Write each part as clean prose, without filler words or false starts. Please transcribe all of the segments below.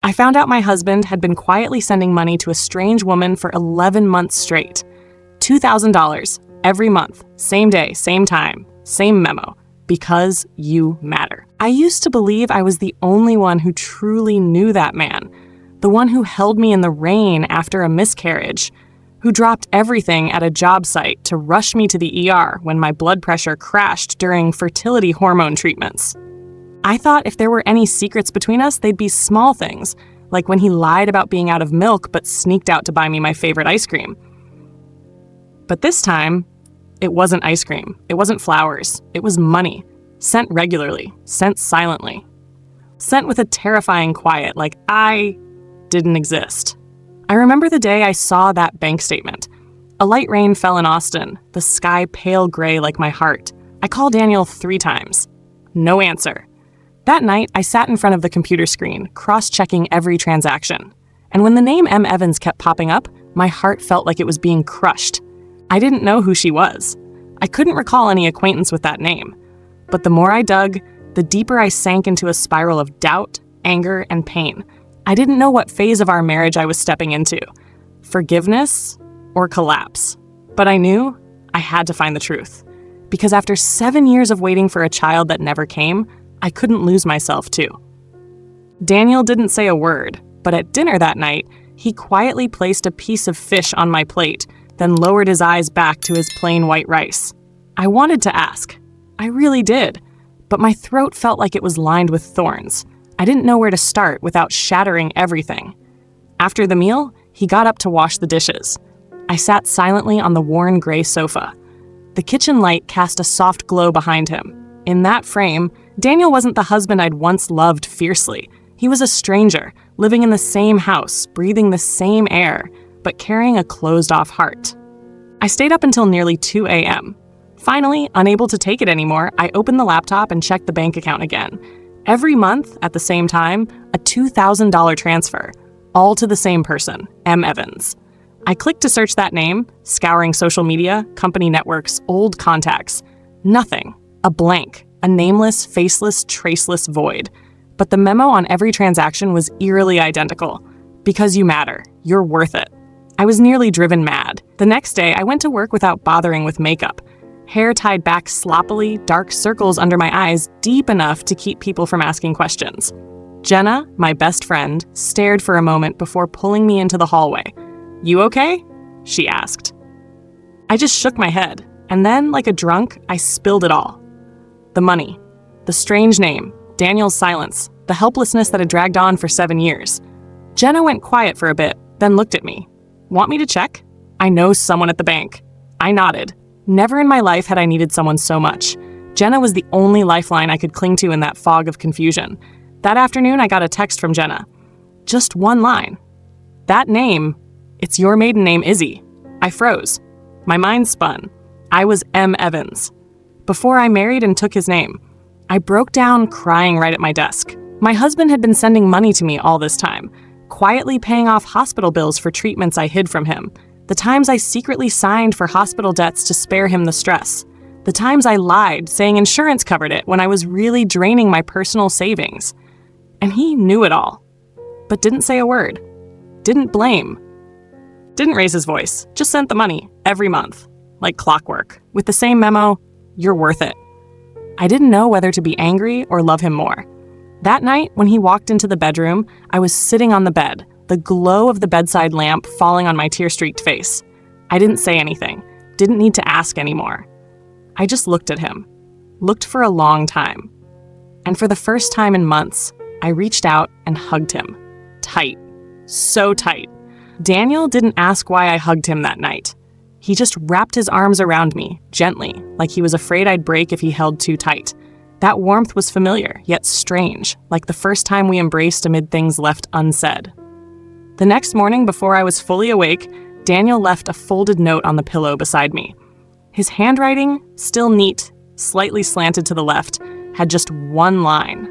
I found out my husband had been quietly sending money to a strange woman for 11 months straight. $2,000 every month, same day, same time, same memo. Because you matter. I used to believe I was the only one who truly knew that man, the one who held me in the rain after a miscarriage, who dropped everything at a job site to rush me to the ER when my blood pressure crashed during fertility hormone treatments. I thought if there were any secrets between us, they'd be small things, like when he lied about being out of milk but sneaked out to buy me my favorite ice cream. But this time, it wasn't ice cream. It wasn't flowers. It was money. Sent regularly. Sent silently. Sent with a terrifying quiet, like I didn't exist. I remember the day I saw that bank statement. A light rain fell in Austin, the sky pale gray like my heart. I called Daniel 3 times. No answer. That night, I sat in front of the computer screen, cross-checking every transaction. And when the name M. Evans kept popping up, my heart felt like it was being crushed. I didn't know who she was. I couldn't recall any acquaintance with that name. But the more I dug, the deeper I sank into a spiral of doubt, anger, and pain. I didn't know what phase of our marriage I was stepping into. Forgiveness or collapse. But I knew I had to find the truth. Because after 7 years of waiting for a child that never came, I couldn't lose myself too. Daniel didn't say a word, but at dinner that night, he quietly placed a piece of fish on my plate, then lowered his eyes back to his plain white rice. I wanted to ask. I really did. But my throat felt like it was lined with thorns. I didn't know where to start without shattering everything. After the meal, he got up to wash the dishes. I sat silently on the worn gray sofa. The kitchen light cast a soft glow behind him. In that frame, Daniel wasn't the husband I'd once loved fiercely. He was a stranger, living in the same house, breathing the same air, but carrying a closed-off heart. I stayed up until nearly 2 a.m. Finally, unable to take it anymore, I opened the laptop and checked the bank account again. Every month, at the same time, a $2,000 transfer, all to the same person, M. Evans. I clicked to search that name, scouring social media, company networks, old contacts. Nothing. A blank. A nameless, faceless, traceless void. But the memo on every transaction was eerily identical. Because you matter. You're worth it. I was nearly driven mad. The next day, I went to work without bothering with makeup. Hair tied back sloppily, dark circles under my eyes deep enough to keep people from asking questions. Jenna, my best friend, stared for a moment before pulling me into the hallway. "You okay?" she asked. I just shook my head, and then, like a drunk, I spilled it all. The money, the strange name, Daniel's silence, the helplessness that had dragged on for 7 years. Jenna went quiet for a bit, then looked at me. "Want me to check? I know someone at the bank." I nodded. Never in my life had I needed someone so much. Jenna was the only lifeline I could cling to in that fog of confusion. That afternoon, I got a text from Jenna. Just one line. "That name, it's your maiden name, Izzy." I froze. My mind spun. I was M. Evans. Before I married and took his name, I broke down crying right at my desk. My husband had been sending money to me all this time, quietly paying off hospital bills for treatments I hid from him. The times I secretly signed for hospital debts to spare him the stress. The times I lied, saying insurance covered it when I was really draining my personal savings. And he knew it all, but didn't say a word. Didn't blame. Didn't raise his voice, just sent the money every month, like clockwork, with the same memo, "You're worth it." I didn't know whether to be angry or love him more. That night, when he walked into the bedroom, I was sitting on the bed, the glow of the bedside lamp falling on my tear-streaked face. I didn't say anything, didn't need to ask anymore. I just looked at him, looked for a long time. And for the first time in months, I reached out and hugged him. Tight. So tight. Daniel didn't ask why I hugged him that night. He just wrapped his arms around me, gently, like he was afraid I'd break if he held too tight. That warmth was familiar, yet strange, like the first time we embraced amid things left unsaid. The next morning, before I was fully awake, Daniel left a folded note on the pillow beside me. His handwriting, still neat, slightly slanted to the left, had just one line.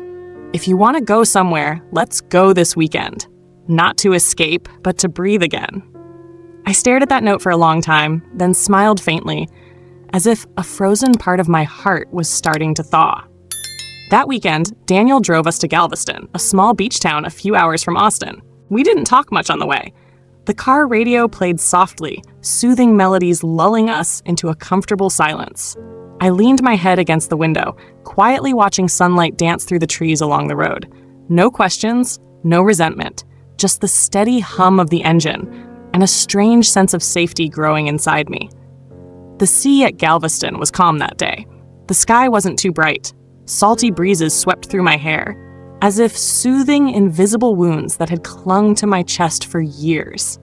"If you want to go somewhere, let's go this weekend. Not to escape, but to breathe again." I stared at that note for a long time, then smiled faintly, as if a frozen part of my heart was starting to thaw. That weekend, Daniel drove us to Galveston, a small beach town a few hours from Austin. We didn't talk much on the way. The car radio played softly, soothing melodies lulling us into a comfortable silence. I leaned my head against the window, quietly watching sunlight dance through the trees along the road. No questions, no resentment, just the steady hum of the engine and a strange sense of safety growing inside me. The sea at Galveston was calm that day. The sky wasn't too bright. Salty breezes swept through my hair, as if soothing invisible wounds that had clung to my chest for years.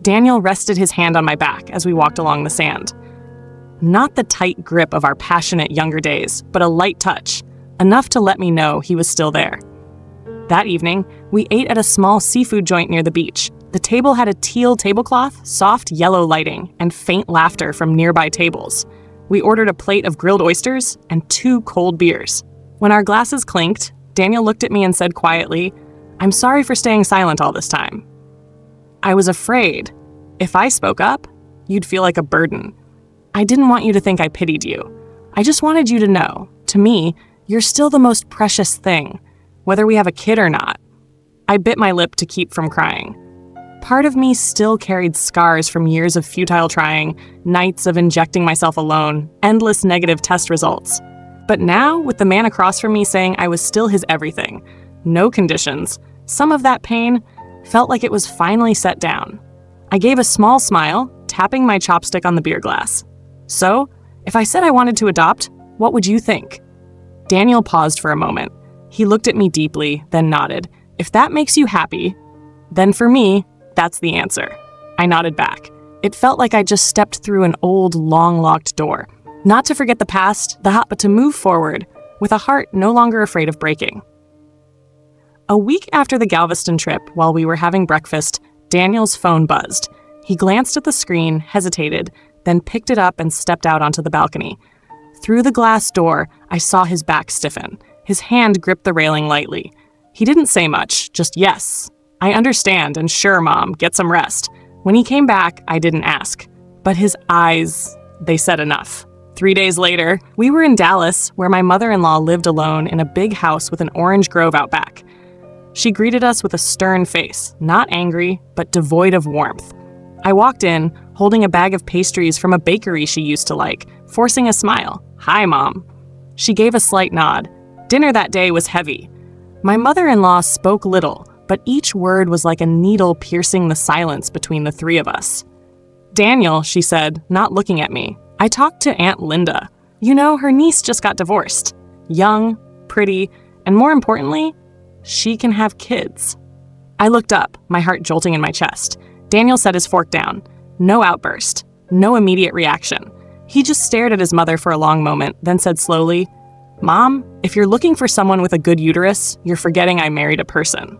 Daniel rested his hand on my back as we walked along the sand. Not the tight grip of our passionate younger days, but a light touch, enough to let me know he was still there. That evening, we ate at a small seafood joint near the beach. The table had a teal tablecloth, soft yellow lighting, and faint laughter from nearby tables. We ordered a plate of grilled oysters and 2 cold beers. When our glasses clinked, Daniel looked at me and said quietly, "I'm sorry for staying silent all this time." I was afraid. If I spoke up, you'd feel like a burden. I didn't want you to think I pitied you. I just wanted you to know, to me, you're still the most precious thing, whether we have a kid or not. I bit my lip to keep from crying. Part of me still carried scars from years of futile trying, nights of injecting myself alone, endless negative test results. But now, with the man across from me saying I was still his everything, no conditions, some of that pain felt like it was finally set down. I gave a small smile, tapping my chopstick on the beer glass. "So, if I said I wanted to adopt, what would you think?" Daniel paused for a moment. He looked at me deeply, then nodded. "If that makes you happy, then for me, that's the answer." I nodded back. It felt like I just stepped through an old, long-locked door. Not to forget the past, but to move forward, with a heart no longer afraid of breaking. A week after the Galveston trip, while we were having breakfast, Daniel's phone buzzed. He glanced at the screen, hesitated, then picked it up and stepped out onto the balcony. Through the glass door, I saw his back stiffen. His hand gripped the railing lightly. He didn't say much, just yes. "I understand, and sure, Mom, get some rest." When he came back, I didn't ask. But his eyes, they said enough. 3 days later, we were in Dallas, where my mother-in-law lived alone in a big house with an orange grove out back. She greeted us with a stern face, not angry, but devoid of warmth. I walked in, holding a bag of pastries from a bakery she used to like, forcing a smile. "Hi, Mom." She gave a slight nod. Dinner that day was heavy. My mother-in-law spoke little, but each word was like a needle piercing the silence between the 3 of us. "Daniel," she said, not looking at me, "I talked to Aunt Linda. You know, her niece just got divorced. Young, pretty, and more importantly, she can have kids." I looked up, my heart jolting in my chest. Daniel set his fork down. No outburst, no immediate reaction. He just stared at his mother for a long moment, then said slowly, "Mom, if you're looking for someone with a good uterus, you're forgetting I married a person.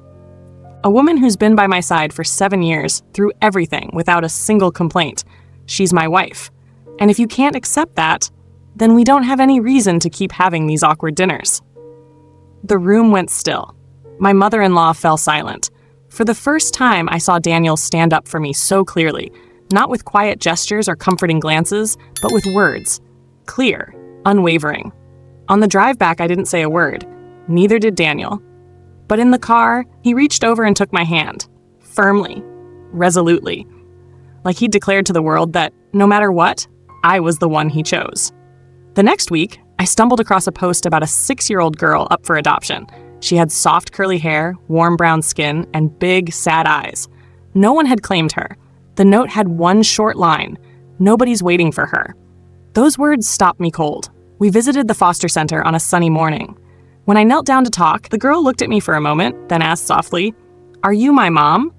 A woman who's been by my side for 7 years, through everything, without a single complaint. She's my wife. And if you can't accept that, then we don't have any reason to keep having these awkward dinners." The room went still. My mother-in-law fell silent. For the first time, I saw Daniel stand up for me so clearly, not with quiet gestures or comforting glances, but with words. Clear, unwavering. On the drive back, I didn't say a word. Neither did Daniel. But in the car, he reached over and took my hand. Firmly, resolutely. Like he'd declared to the world that, no matter what, I was the one he chose. The next week, I stumbled across a post about a 6-year-old girl up for adoption. She had soft curly hair, warm brown skin, and big, sad eyes. No one had claimed her. The note had one short line, "Nobody's waiting for her." Those words stopped me cold. We visited the foster center on a sunny morning. When I knelt down to talk, the girl looked at me for a moment, then asked softly, "Are you my mom?"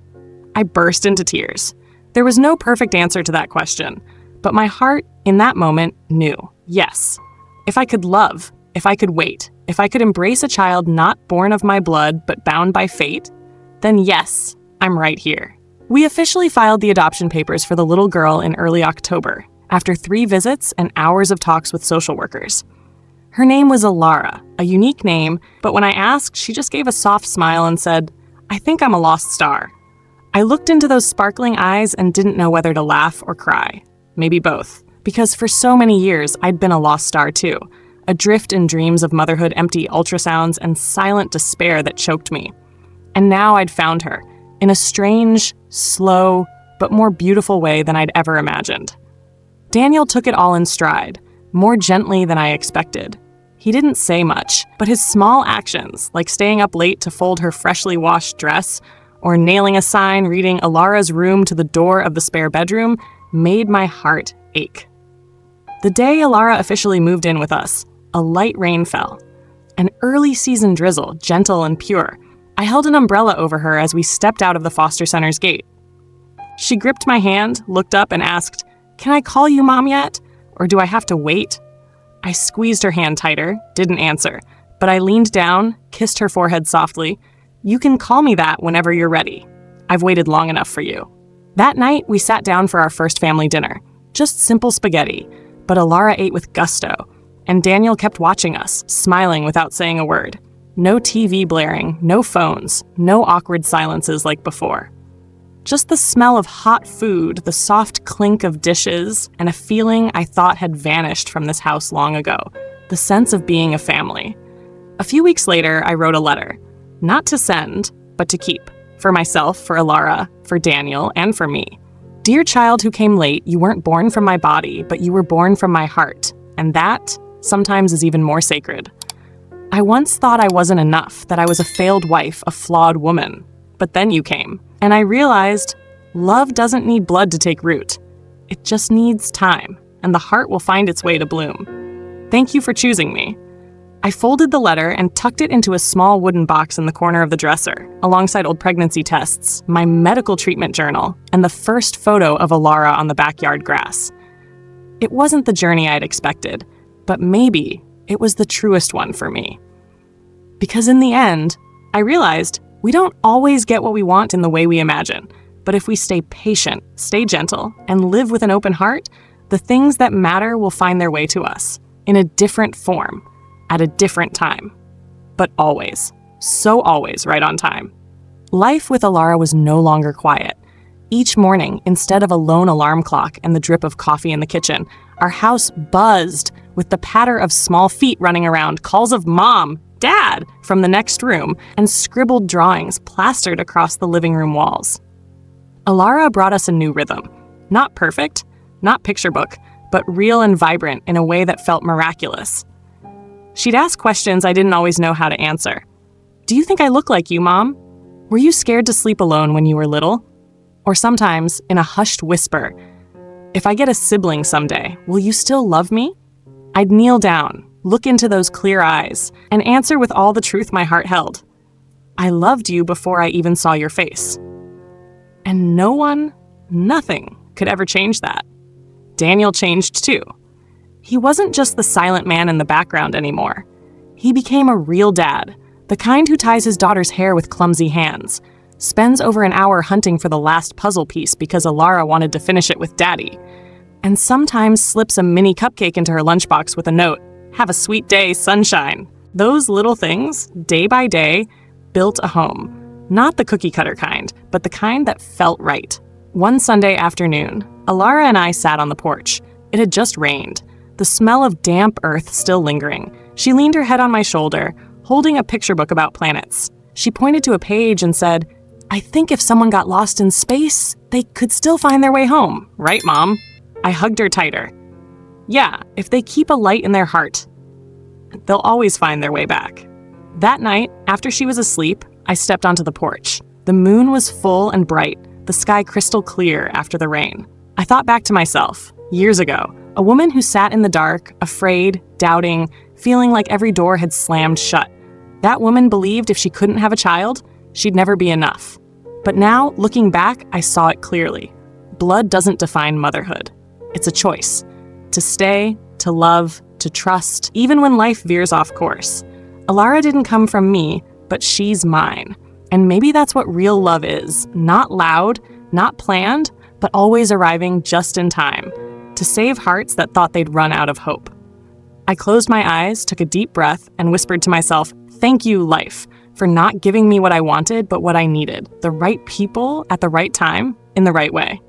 I burst into tears. There was no perfect answer to that question, but my heart, in that moment, knew, yes. If I could love, if I could wait, if I could embrace a child not born of my blood but bound by fate, then yes, I'm right here. We officially filed the adoption papers for the little girl in early October, after 3 visits and hours of talks with social workers. Her name was Alara, a unique name, but when I asked, she just gave a soft smile and said, "I think I'm a lost star." I looked into those sparkling eyes and didn't know whether to laugh or cry. Maybe both, because for so many years, I'd been a lost star too. adrift in dreams of motherhood, empty ultrasounds, and silent despair that choked me. And now I'd found her, in a strange, slow, but more beautiful way than I'd ever imagined. Daniel took it all in stride, more gently than I expected. He didn't say much, but his small actions, like staying up late to fold her freshly washed dress, or nailing a sign reading Alara's room to the door of the spare bedroom, made my heart ache. The day Alara officially moved in with us, a light rain fell. An early season drizzle, gentle and pure. I held an umbrella over her as we stepped out of the foster center's gate. She gripped my hand, looked up, and asked, "Can I call you Mom yet? Or do I have to wait?" I squeezed her hand tighter, didn't answer, but I leaned down, kissed her forehead softly. "You can call me that whenever you're ready. I've waited long enough for you." That night, we sat down for our first family dinner. Just simple spaghetti, but Alara ate with gusto, and Daniel kept watching us, smiling without saying a word. No TV blaring, no phones, no awkward silences like before. Just the smell of hot food, the soft clink of dishes, and a feeling I thought had vanished from this house long ago, the sense of being a family. A few weeks later, I wrote a letter, not to send, but to keep, for myself, for Alara, for Daniel, and for me. "Dear child who came late, you weren't born from my body, but you were born from my heart, and that sometimes is even more sacred. I once thought I wasn't enough, that I was a failed wife, a flawed woman. But then you came, and I realized love doesn't need blood to take root. It just needs time, and the heart will find its way to bloom. Thank you for choosing me." I folded the letter and tucked it into a small wooden box in the corner of the dresser, alongside old pregnancy tests, my medical treatment journal, and the first photo of Alara on the backyard grass. It wasn't the journey I'd expected, but maybe it was the truest one for me. Because in the end, I realized we don't always get what we want in the way we imagine, but if we stay patient, stay gentle, and live with an open heart, the things that matter will find their way to us, in a different form, at a different time. But always, so always right on time. Life with Alara was no longer quiet. Each morning, instead of a lone alarm clock and the drip of coffee in the kitchen, our house buzzed with the patter of small feet running around, calls of Mom, Dad from the next room, and scribbled drawings plastered across the living room walls. Alara brought us a new rhythm. Not perfect, not picture book, but real and vibrant in a way that felt miraculous. She'd ask questions I didn't always know how to answer. "Do you think I look like you, Mom? Were you scared to sleep alone when you were little?" Or sometimes, in a hushed whisper, "If I get a sibling someday, will you still love me?" I'd kneel down, look into those clear eyes, and answer with all the truth my heart held. "I loved you before I even saw your face." And no one, nothing, could ever change that. Daniel changed too. He wasn't just the silent man in the background anymore. He became a real dad, the kind who ties his daughter's hair with clumsy hands, spends over an hour hunting for the last puzzle piece because Alara wanted to finish it with Daddy, and sometimes slips a mini cupcake into her lunchbox with a note, "Have a sweet day, sunshine." Those little things, day by day, built a home. Not the cookie-cutter kind, but the kind that felt right. One Sunday afternoon, Alara and I sat on the porch. It had just rained, the smell of damp earth still lingering. She leaned her head on my shoulder, holding a picture book about planets. She pointed to a page and said, "I think if someone got lost in space, they could still find their way home. Right, Mom?" I hugged her tighter. Yeah, if they keep a light in their heart, they'll always find their way back. That night, after she was asleep, I stepped onto the porch. The moon was full and bright, the sky crystal clear after the rain. I thought back to myself, years ago, a woman who sat in the dark, afraid, doubting, feeling like every door had slammed shut. That woman believed if she couldn't have a child, she'd never be enough. But now, looking back, I saw it clearly. Blood doesn't define motherhood. It's a choice. To stay, to love, to trust, even when life veers off course. Alara didn't come from me, but she's mine. And maybe that's what real love is. Not loud, not planned, but always arriving just in time. To save hearts that thought they'd run out of hope. I closed my eyes, took a deep breath, and whispered to myself, "Thank you, life, for not giving me what I wanted, but what I needed. The right people at the right time, in the right way."